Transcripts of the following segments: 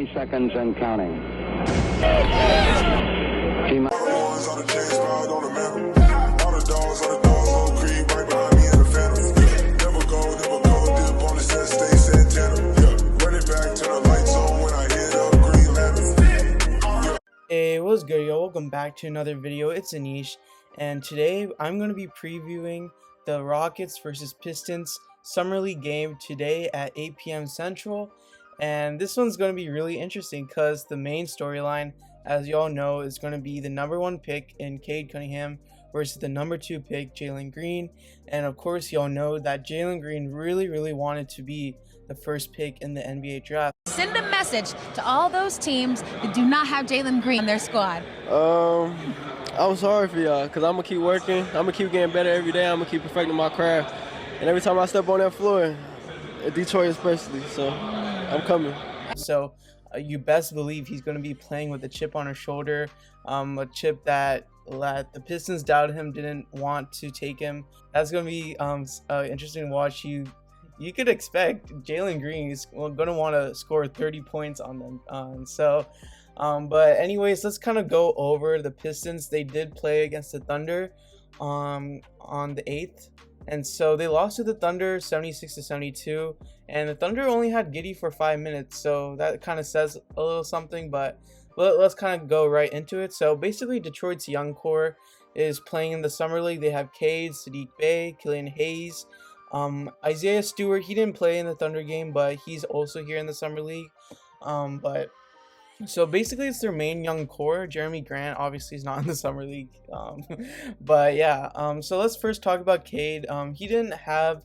30 seconds and counting. Hey, what's good, yo? Welcome back to another video. It's Anish, and today I'm going to be previewing the Rockets versus Pistons Summer League game today at 8 p.m. Central. And this one's going to be really interesting because the main storyline, as you all know, is going to be the number 1 pick in Cade Cunningham versus the number 2 pick, Jalen Green. And of course, y'all know that Jalen Green really wanted to be the first pick in the NBA draft. Send a message to all those teams that do not have Jalen Green in their squad. I'm sorry for y'all, because I'm going to keep working. I'm going to keep getting better every day. I'm going to keep perfecting my craft. And every time I step on that floor, in Detroit especially, so I'm coming. So you best believe he's going to be playing with a chip on his shoulder, a chip that the Pistons doubted him, didn't want to take him. That's going to be interesting to watch. You could expect Jalen Green is going to want to score 30 points on them. But anyways, let's kind of go over the Pistons. They did play against the Thunder on the 8th. And so they lost to the Thunder 76-72. And the Thunder only had Giddey for 5 minutes. So that kind of says a little something. But let's kind of go right into it. So basically, Detroit's young core is playing in the Summer League. They have Cade, Saddiq Bey, Killian Hayes. Isaiah Stewart, he didn't play in the Thunder game, but he's also here in the Summer League. So basically it's their main young core. Jeremy Grant obviously is not in the Summer League. But yeah, so let's first talk about Cade. He didn't have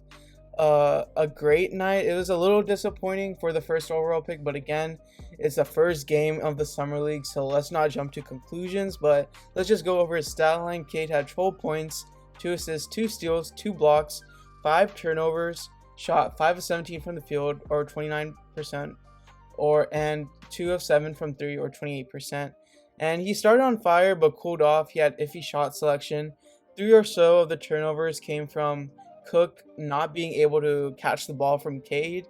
a great night. It was a little disappointing for the first overall pick, but again, it's the first game of the Summer League, so let's not jump to conclusions, but let's just go over his stat line. Cade had 12 points, 2 assists, 2 steals, 2 blocks, 5 turnovers, shot 5 of 17 from the field, or 29%, and 2 of 7 from 3, or 28%. And he started on fire but cooled off. He had iffy shot selection. 3 or so of the turnovers came from Cook not being able to catch the ball from Cade.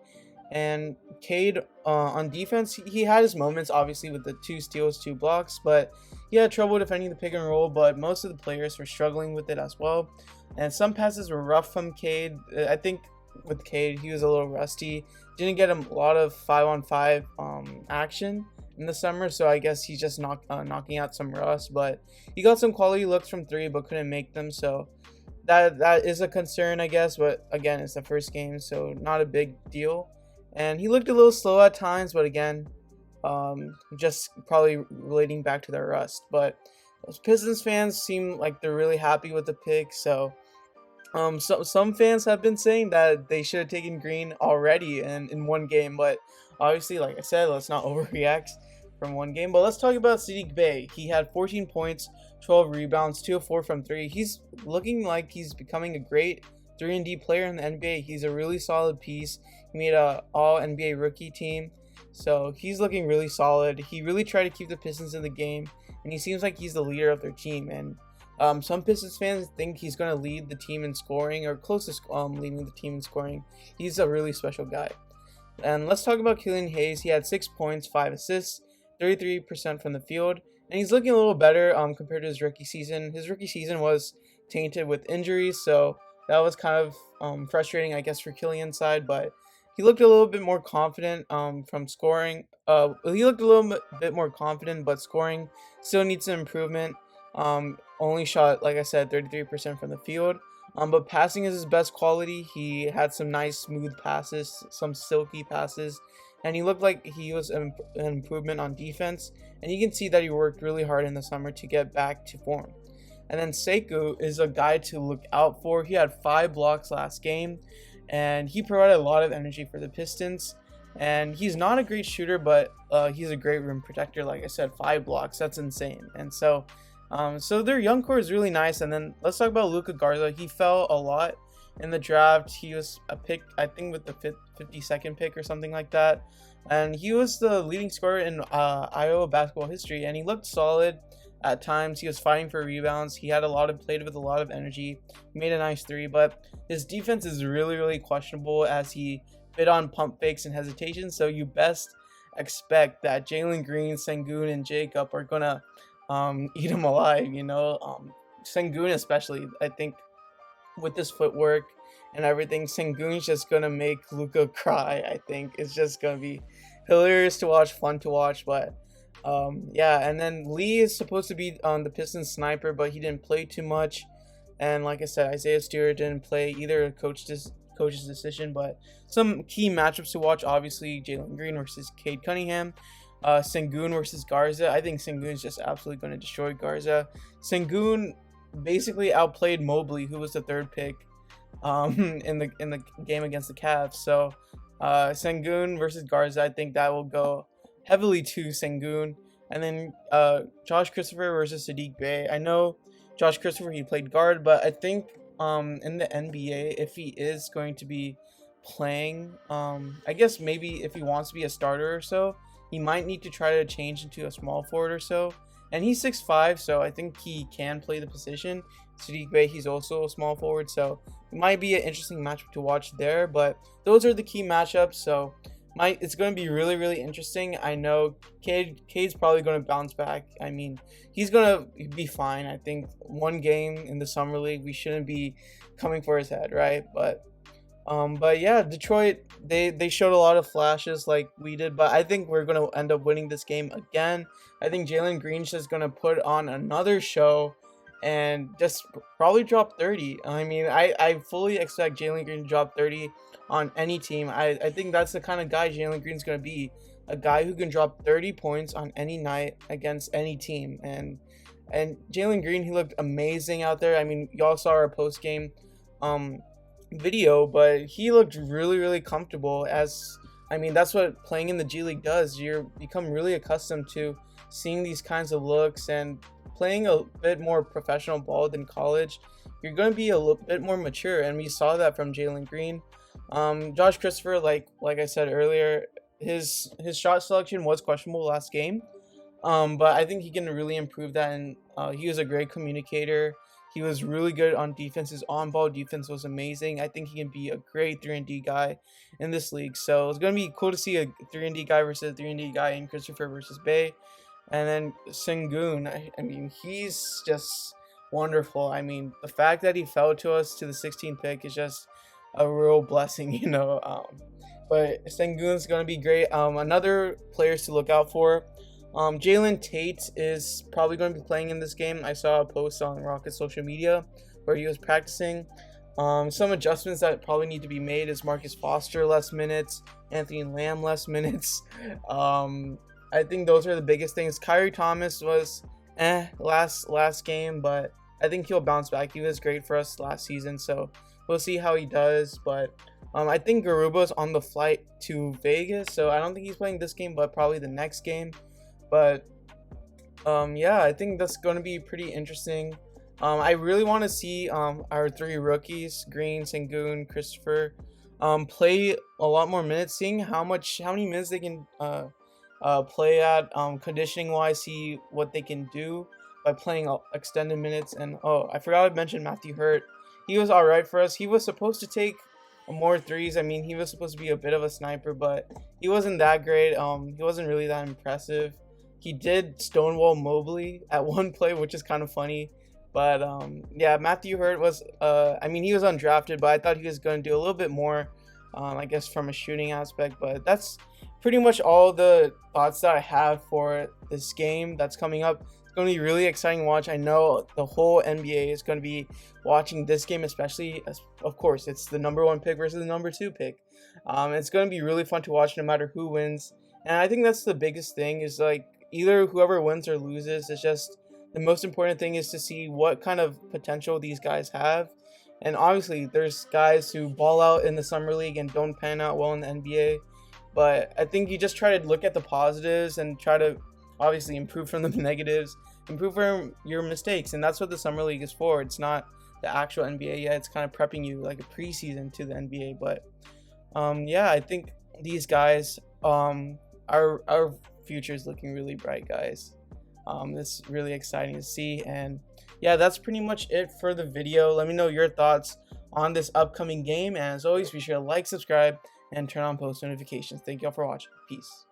And Cade on defense, he had his moments, obviously, with the 2 steals, 2 blocks, but he had trouble defending the pick and roll, but most of the players were struggling with it as well. And some passes were rough from Cade. I think with Cade, he was a little rusty. Didn't get a lot of 5-on-5 action in the summer, so I guess he's just knocking out some rust. But he got some quality looks from 3, but couldn't make them, so that is a concern, I guess. But again, it's the first game, so not a big deal. And he looked a little slow at times, but again, just probably relating back to their rust. But those Pistons fans seem like they're really happy with the pick, so some fans have been saying that they should have taken Green already in one game, but obviously, like I said, let's not overreact from one game. But let's talk about Saddiq Bey. He had 14 points, 12 rebounds, 2 of 4 from 3. He's looking like he's becoming a great 3-and-D player in the NBA. He's a really solid piece. He made an all-NBA rookie team, so he's looking really solid. He really tried to keep the Pistons in the game, and he seems like he's the leader of their team. And some Pistons fans think he's going to lead the team in scoring, or close to leading the team in scoring. He's a really special guy. And let's talk about Killian Hayes. He had 6 points, 5 assists, 33% from the field, and he's looking a little better compared to his rookie season. His rookie season was tainted with injuries, so that was kind of frustrating, I guess, for Killian's side, but he looked a little bit more confident from scoring. He looked a little bit more confident, but scoring still needs some improvement. Only shot, like I said, 33% from the field. But passing is his best quality. He had some nice smooth passes, some silky passes, and he looked like he was an improvement on defense. And you can see that he worked really hard in the summer to get back to form. And then Sekou is a guy to look out for. He had 5 blocks last game, and he provided a lot of energy for the Pistons. And he's not a great shooter, but he's a great rim protector. Like I said, 5 blocks, that's insane. And so their young core is really nice. And then let's talk about Luca Garza. He fell a lot in the draft. He was a pick, I think, with the 52nd pick or something like that. And he was the leading scorer in Iowa basketball history, and he looked solid at times. He was fighting for rebounds. He had played with a lot of energy. He made a nice 3, but his defense is really questionable as he bit on pump fakes and hesitation. So you best expect that Jalen Green, Sengun, and Jacob are gonna eat him alive. Sengun especially, I think, with his footwork and everything, Sengun's just gonna make Luca cry. I think it's just gonna be hilarious to watch, fun to watch. But yeah, and then Lee is supposed to be on the Pistons sniper, but he didn't play too much. And like I said, Isaiah Stewart didn't play either. Coach's decision, but some key matchups to watch. Obviously, Jalen Green versus Cade Cunningham. Sengun versus Garza. I think Sengun's just absolutely going to destroy Garza. Sengun basically outplayed Mobley, who was the third pick in the game against the Cavs. So Sengun versus Garza, I think that will go heavily to Sengun. And then Josh Christopher versus Sadiq Bey. I know Josh Christopher, he played guard, but I think in the NBA, if he is going to be playing, I guess maybe if he wants to be a starter or so, he might need to try to change into a small forward or so. And he's 6'5", so I think he can play the position. Sadiq Bey, he's also a small forward, so it might be an interesting matchup to watch there. But those are the key matchups, so it's going to be really, really interesting. I know Cade's probably going to bounce back. I mean, he's going to be fine. I think one game in the Summer League, we shouldn't be coming for his head, right? But yeah, Detroit, they showed a lot of flashes like we did, but I think we're going to end up winning this game again. I think Jalen Green's just going to put on another show and just probably drop 30. I mean, I fully expect Jalen Green to drop 30 on any team. I think that's the kind of guy Jalen Green's going to be, a guy who can drop 30 points on any night against any team. And Jalen Green, he looked amazing out there. I mean, y'all saw our post-game video, but he looked really, really comfortable. I mean, that's what playing in the G League does. You become really accustomed to seeing these kinds of looks, and playing a bit more professional ball than college, you're going to be a little bit more mature, and we saw that from Jalen Green. Josh Christopher, like I said earlier, his shot selection was questionable last game, but I think he can really improve that, and he was a great communicator. He was really good on defense. His on-ball defense was amazing. I think he can be a great 3-and-D guy in this league. So it's going to be cool to see a 3-and-D guy versus a 3-and-D guy in Christopher versus Bey. And then Sengun, I mean, he's just wonderful. I mean, the fact that he fell to us to the 16th pick is just a real blessing, But Sengun's going to be great. Another players to look out for, Jalen Tate is probably going to be playing in this game. I saw a post on Rocket's social media where he was practicing. Some adjustments that probably need to be made is Marcus Foster less minutes, Anthony Lamb less minutes. I think those are the biggest things. Kyrie Thomas was last game, but I think he'll bounce back. He was great for us last season, so we'll see how he does. But I think Garuba's on the flight to Vegas, so I don't think he's playing this game, but probably the next game. But yeah, I think that's going to be pretty interesting. I really want to see our three rookies, Green, Sengun, Christopher, play a lot more minutes, seeing how many minutes they can play at, conditioning wise, see what they can do by playing extended minutes. And I forgot to mention Matthew Hurt. He was all right for us. He was supposed to take more threes. I mean, he was supposed to be a bit of a sniper, but he wasn't that great. He wasn't really that impressive. He did stonewall Mobley at one play, which is kind of funny. But yeah, Matthew Hurt was, I mean, he was undrafted, but I thought he was going to do a little bit more, I guess, from a shooting aspect. But that's pretty much all the thoughts that I have for this game that's coming up. It's going to be really exciting to watch. I know the whole NBA is going to be watching this game, especially, as, of course, it's the number 1 pick versus the number 2 pick. It's going to be really fun to watch no matter who wins. And I think that's the biggest thing, is like either whoever wins or loses. It's just the most important thing is to see what kind of potential these guys have. And obviously, there's guys who ball out in the Summer League and don't pan out well in the NBA. But I think you just try to look at the positives and try to obviously improve from the negatives, improve from your mistakes. And that's what the Summer League is for. It's not the actual NBA yet. It's kind of prepping you like a preseason to the NBA. But yeah, I think these guys, our future is looking really bright, guys. It's really exciting to see. And yeah, that's pretty much it for the video. Let me know your thoughts on this upcoming game. And as always, be sure to like, subscribe, and turn on post notifications. Thank y'all for watching. Peace.